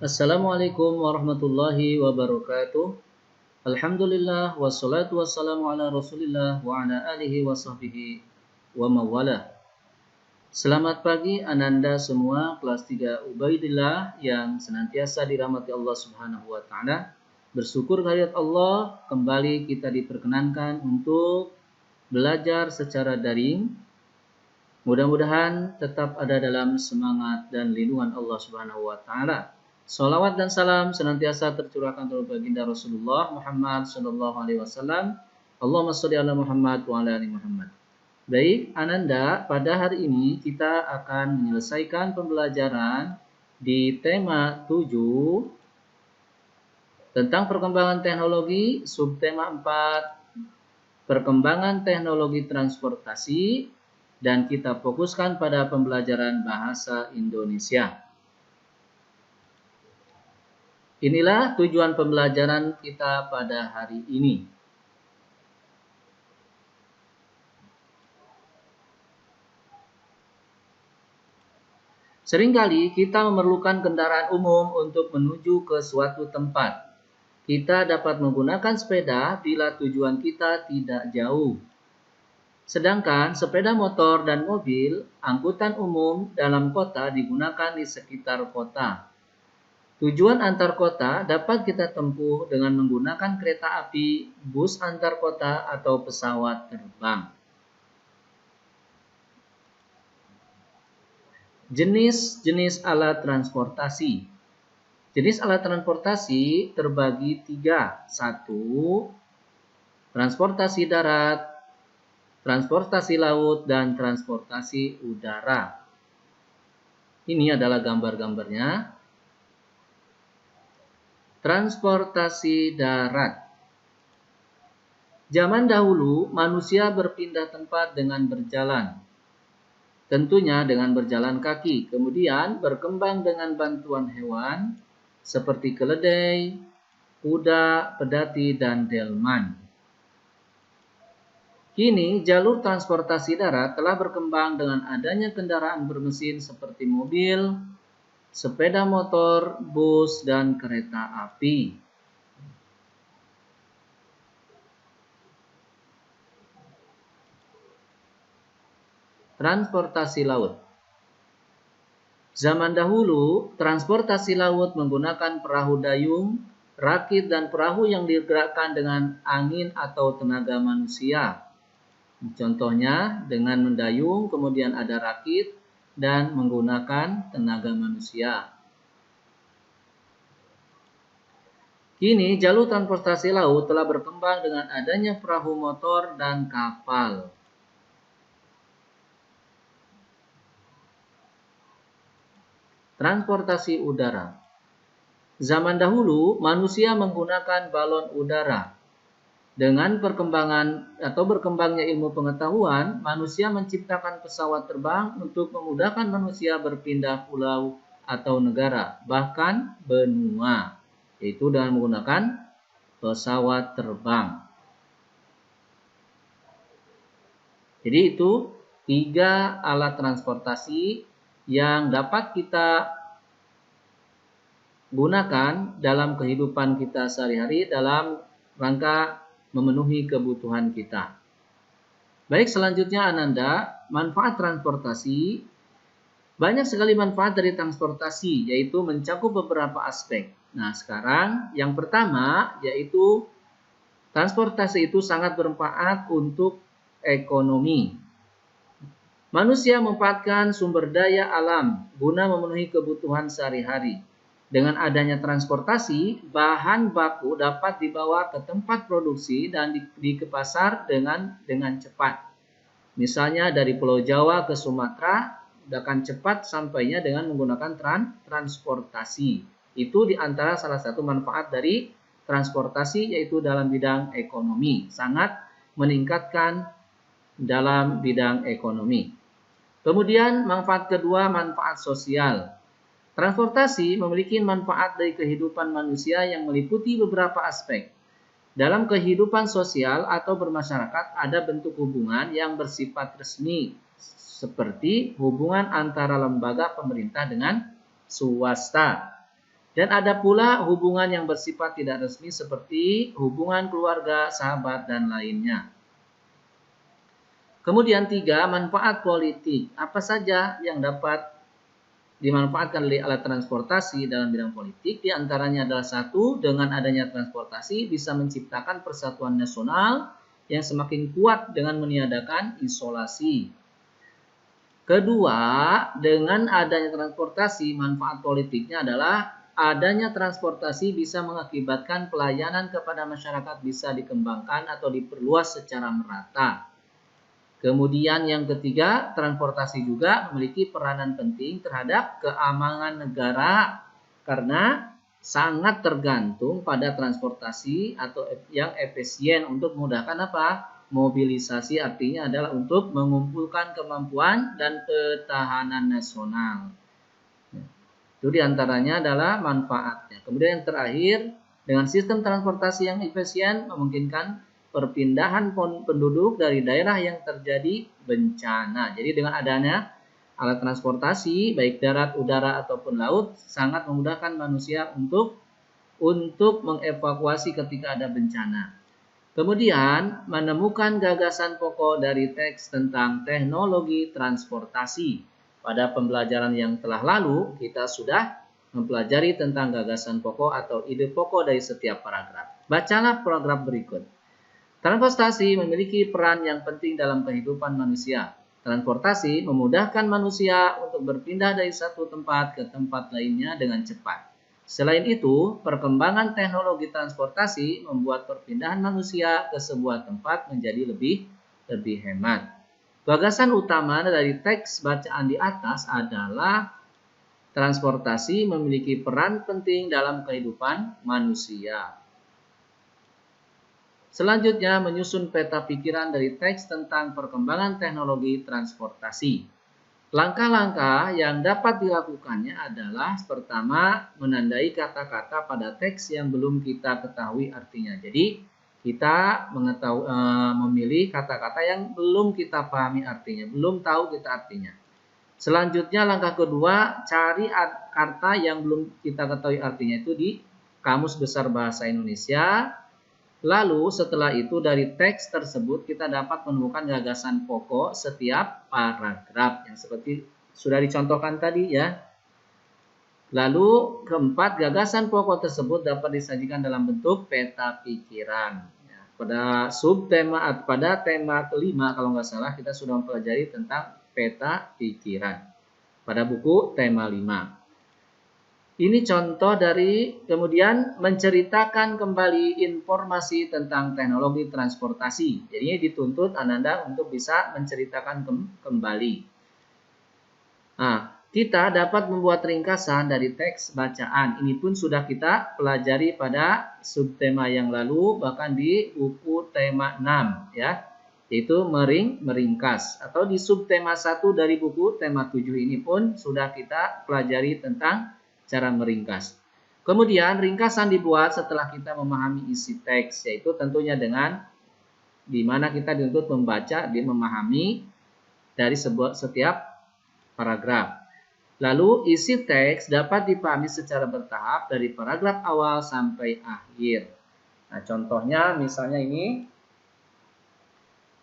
Assalamualaikum warahmatullahi wabarakatuh. Alhamdulillah wassalatu wassalamu ala Rasulillah wa ala alihi wa sahbihi wa mawalah. Selamat pagi ananda semua kelas 3 Ubaidillah yang senantiasa dirahmati Allah Subhanahu wa taala. Bersyukur kehadirat Allah, kembali kita diperkenankan untuk belajar secara daring. Mudah-mudahan tetap ada dalam semangat dan lindungan Allah Subhanahu wa taala. Salawat dan salam senantiasa tercurahkan kepada baginda Rasulullah Muhammad sallallahu alaihi wasallam. Allahumma shalli ala Muhammad wa ala ali Muhammad. Baik, ananda, pada hari ini kita akan menyelesaikan pembelajaran di tema 7 tentang perkembangan teknologi, subtema 4 perkembangan teknologi transportasi, dan kita fokuskan pada pembelajaran bahasa Indonesia. Inilah tujuan pembelajaran kita pada hari ini. Seringkali kita memerlukan kendaraan umum untuk menuju ke suatu tempat. Kita dapat menggunakan sepeda bila tujuan kita tidak jauh. Sedangkan sepeda motor dan mobil, angkutan umum dalam kota digunakan di sekitar kota. Tujuan antar kota dapat kita tempuh dengan menggunakan kereta api, bus antar kota, atau pesawat terbang. Jenis-jenis alat transportasi. Jenis alat transportasi terbagi 3. 1. Transportasi darat, transportasi laut, dan transportasi udara. Ini adalah gambar-gambarnya. Transportasi darat. Zaman dahulu, manusia berpindah tempat dengan berjalan. Tentunya dengan berjalan kaki. Kemudian berkembang dengan bantuan hewan seperti keledai, kuda, pedati, dan delman. Kini, jalur transportasi darat telah berkembang dengan adanya kendaraan bermesin seperti mobil, sepeda motor, bus, dan kereta api. Transportasi laut. Zaman dahulu, transportasi laut menggunakan perahu dayung, rakit, dan perahu yang digerakkan dengan angin atau tenaga manusia. Contohnya dengan mendayung, kemudian ada rakit, dan menggunakan tenaga manusia. Kini jalur transportasi laut telah berkembang dengan adanya perahu motor dan kapal. Transportasi udara. Zaman dahulu manusia menggunakan balon udara. Dengan perkembangan atau berkembangnya ilmu pengetahuan, manusia menciptakan pesawat terbang untuk memudahkan manusia berpindah pulau atau negara, bahkan benua, yaitu dengan menggunakan pesawat terbang. Jadi itu 3 alat transportasi yang dapat kita gunakan dalam kehidupan kita sehari-hari dalam rangka memenuhi kebutuhan kita. Baik, selanjutnya ananda, manfaat transportasi. Banyak sekali manfaat dari transportasi, yaitu mencakup beberapa aspek. Nah, sekarang yang pertama yaitu transportasi itu sangat bermanfaat untuk ekonomi. Manusia memanfaatkan sumber daya alam guna memenuhi kebutuhan sehari-hari. Dengan adanya transportasi, bahan baku dapat dibawa ke tempat produksi dan ke pasar dengan cepat. Misalnya dari Pulau Jawa ke Sumatera, akan cepat sampainya dengan menggunakan transportasi. Itu diantara salah satu manfaat dari transportasi, yaitu dalam bidang ekonomi. Sangat meningkatkan dalam bidang ekonomi. Kemudian manfaat kedua, manfaat sosial. Transportasi memiliki manfaat dari kehidupan manusia yang meliputi beberapa aspek. Dalam kehidupan sosial atau bermasyarakat ada bentuk hubungan yang bersifat resmi, seperti hubungan antara lembaga pemerintah dengan swasta. Dan ada pula hubungan yang bersifat tidak resmi seperti hubungan keluarga, sahabat, dan lainnya. Kemudian 3, manfaat politik. Apa saja yang dapat dimanfaatkan oleh alat transportasi dalam bidang politik? Di antaranya adalah 1, dengan adanya transportasi bisa menciptakan persatuan nasional yang semakin kuat dengan meniadakan isolasi. Kedua, dengan adanya transportasi, manfaat politiknya adalah adanya transportasi bisa mengakibatkan pelayanan kepada masyarakat bisa dikembangkan atau diperluas secara merata. Kemudian yang ketiga, transportasi juga memiliki peranan penting terhadap keamanan negara karena sangat tergantung pada transportasi atau yang efisien untuk memudahkan apa? Mobilisasi, artinya adalah untuk mengumpulkan kemampuan dan ketahanan nasional. Itu diantaranya adalah manfaatnya. Kemudian yang terakhir, dengan sistem transportasi yang efisien memungkinkan perpindahan penduduk dari daerah yang terjadi bencana. Jadi dengan adanya alat transportasi, baik darat, udara, ataupun laut, sangat memudahkan manusia untuk mengevakuasi ketika ada bencana. Kemudian menemukan gagasan pokok dari teks tentang teknologi transportasi. Pada pembelajaran yang telah lalu, kita sudah mempelajari tentang gagasan pokok atau ide pokok dari setiap paragraf. Bacalah paragraf berikut. Transportasi memiliki peran yang penting dalam kehidupan manusia. Transportasi memudahkan manusia untuk berpindah dari satu tempat ke tempat lainnya dengan cepat. Selain itu, perkembangan teknologi transportasi membuat perpindahan manusia ke sebuah tempat menjadi lebih hemat. Gagasan utama dari teks bacaan di atas adalah transportasi memiliki peran penting dalam kehidupan manusia. Selanjutnya, menyusun peta pikiran dari teks tentang perkembangan teknologi transportasi. Langkah-langkah yang dapat dilakukannya adalah pertama, menandai kata-kata pada teks yang belum kita ketahui artinya. Jadi, kita memilih kata-kata yang belum kita pahami artinya, belum tahu kita artinya. Selanjutnya langkah kedua, cari kata yang belum kita ketahui artinya itu di Kamus Besar Bahasa Indonesia. Lalu setelah itu dari teks tersebut kita dapat menemukan gagasan pokok setiap paragraf yang seperti sudah dicontohkan tadi ya. Lalu keempat, gagasan pokok tersebut dapat disajikan dalam bentuk peta pikiran. Pada tema kelima kalau nggak salah kita sudah mempelajari tentang peta pikiran pada buku tema 5. Ini contoh dari kemudian menceritakan kembali informasi tentang teknologi transportasi. Jadi dituntut Ananda untuk bisa menceritakan kembali. Nah, kita dapat membuat ringkasan dari teks bacaan. Ini pun sudah kita pelajari pada subtema yang lalu, bahkan di buku tema 6 ya, yaitu meringkas. Atau di subtema 1 dari buku tema 7 ini pun sudah kita pelajari tentang cara meringkas. Kemudian ringkasan dibuat setelah kita memahami isi teks, yaitu tentunya dengan di mana kita dituntut membaca dan memahami dari setiap paragraf. Lalu isi teks dapat dipahami secara bertahap dari paragraf awal sampai akhir. Nah, contohnya misalnya ini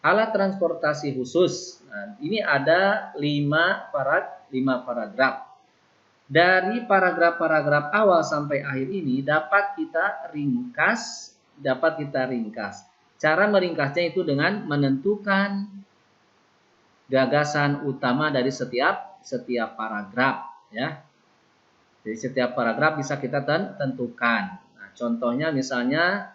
alat transportasi khusus. Nah, ini ada 5 paragraf. Dari paragraf-paragraf awal sampai akhir ini dapat kita ringkas. Cara meringkasnya itu dengan menentukan gagasan utama dari setiap paragraf ya. Jadi setiap paragraf bisa kita tentukan. Nah, contohnya misalnya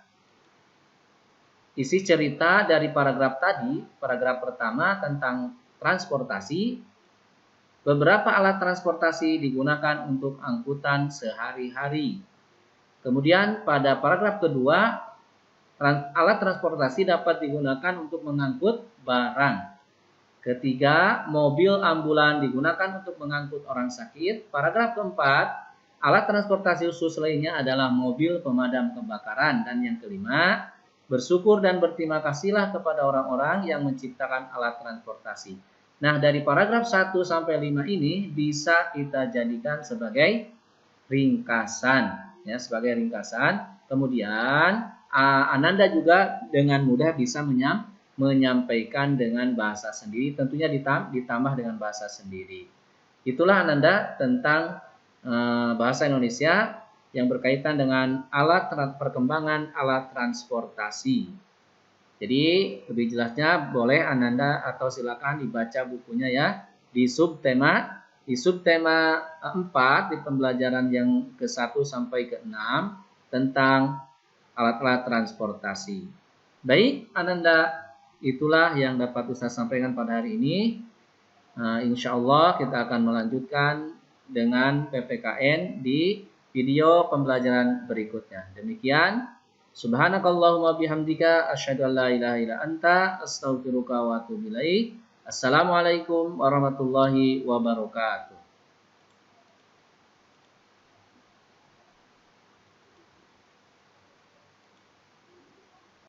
isi cerita dari paragraf tadi, paragraf pertama tentang transportasi. Beberapa alat transportasi digunakan untuk angkutan sehari-hari. Kemudian pada paragraf kedua, alat transportasi dapat digunakan untuk mengangkut barang. Ketiga, mobil ambulan digunakan untuk mengangkut orang sakit. Paragraf keempat, alat transportasi khusus lainnya adalah mobil pemadam kebakaran. Dan yang kelima, bersyukur dan berterima kasihlah kepada orang-orang yang menciptakan alat transportasi. Nah, dari paragraf 1 sampai 5 ini bisa kita jadikan sebagai ringkasan, ya, sebagai ringkasan. Kemudian Ananda juga dengan mudah bisa menyampaikan dengan bahasa sendiri, tentunya ditambah dengan bahasa sendiri. Itulah Ananda tentang bahasa Indonesia yang berkaitan dengan perkembangan alat transportasi. Jadi lebih jelasnya boleh Ananda atau silakan dibaca bukunya ya di subtema 4 di pembelajaran yang ke-1 sampai ke-6 tentang alat-alat transportasi. Baik, Ananda, itulah yang dapat Ustaz sampaikan pada hari ini. Insya Allah kita akan melanjutkan dengan PPKN di video pembelajaran berikutnya. Demikian, subhanakallahumma bihamdika asyhadu an la ilaha illa anta astaghfiruka wa atubu ilaik. Assalamualaikum warahmatullahi wabarakatuh.